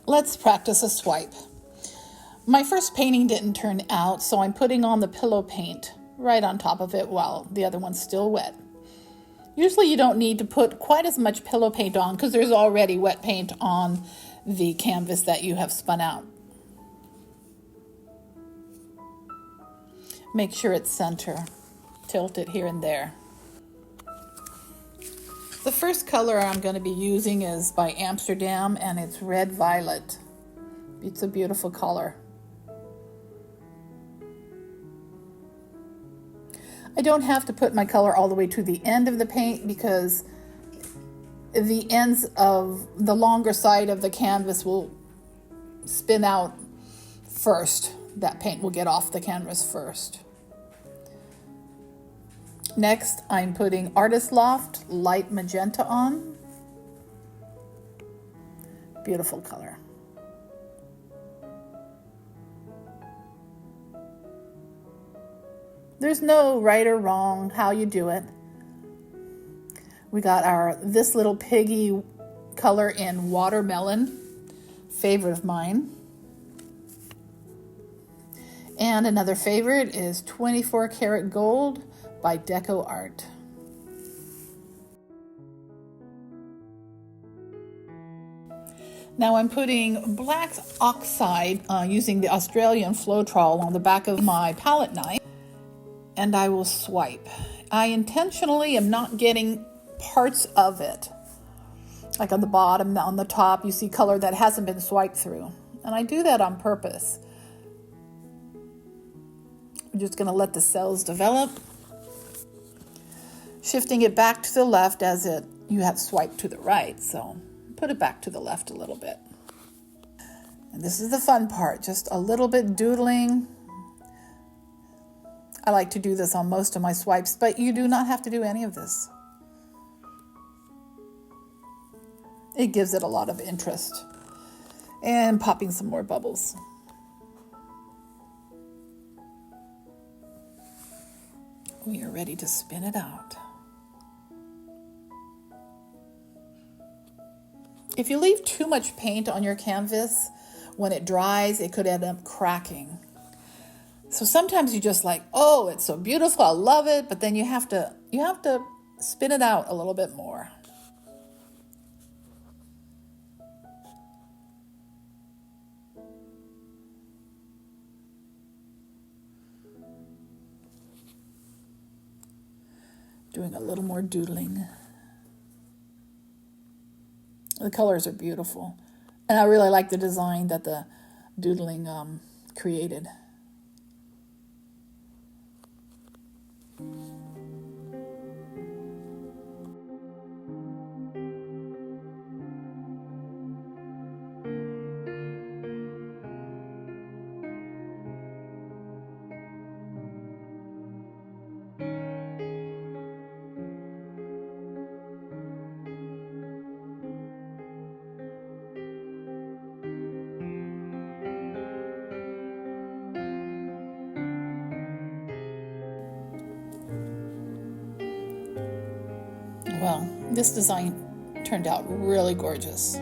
Let's practice a swipe. My first painting didn't turn out, so I'm putting on the pillow paint right on top of it while the other one's still wet. Usually you don't need to put quite as much pillow paint on because there's already wet paint on the canvas that you have spun out. Make sure it's center. Tilt it here and there. The first color I'm going to be using is by Amsrerdam, and it's Red Violet. It's a beautiful color. I don't have to put my color all the way to the end of the paint because the ends of the longer side of the canvas will spin out first. That paint will get off the canvas first. Next, I'm putting Artist Loft Light Magenta on. Beautiful color. There's no right or wrong how you do it. We got this little piggy color in Watermelon, favorite of mine. And another favorite is 24 Karat Gold by Deco Art. Now I'm putting black oxide using the Australian Floetrol on the back of my palette knife, and I will swipe. I intentionally am not getting parts of it. Like on the bottom, on the top, you see color that hasn't been swiped through. And I do that on purpose. I'm just going to let the cells develop. Shifting it back to the left as you have swiped to the right. So put it back to the left a little bit. And this is the fun part, just a little bit doodling. I like to do this on most of my swipes, but you do not have to do any of this. It gives it a lot of interest. And popping some more bubbles. We are ready to spin it out. If you leave too much paint on your canvas, when it dries, it could end up cracking. So sometimes you just like, oh, it's so beautiful, I love it, but then you have to spin it out a little bit more. Doing a little more doodling. The colors are beautiful. And I really like the design that the doodling created. Well, this design turned out really gorgeous.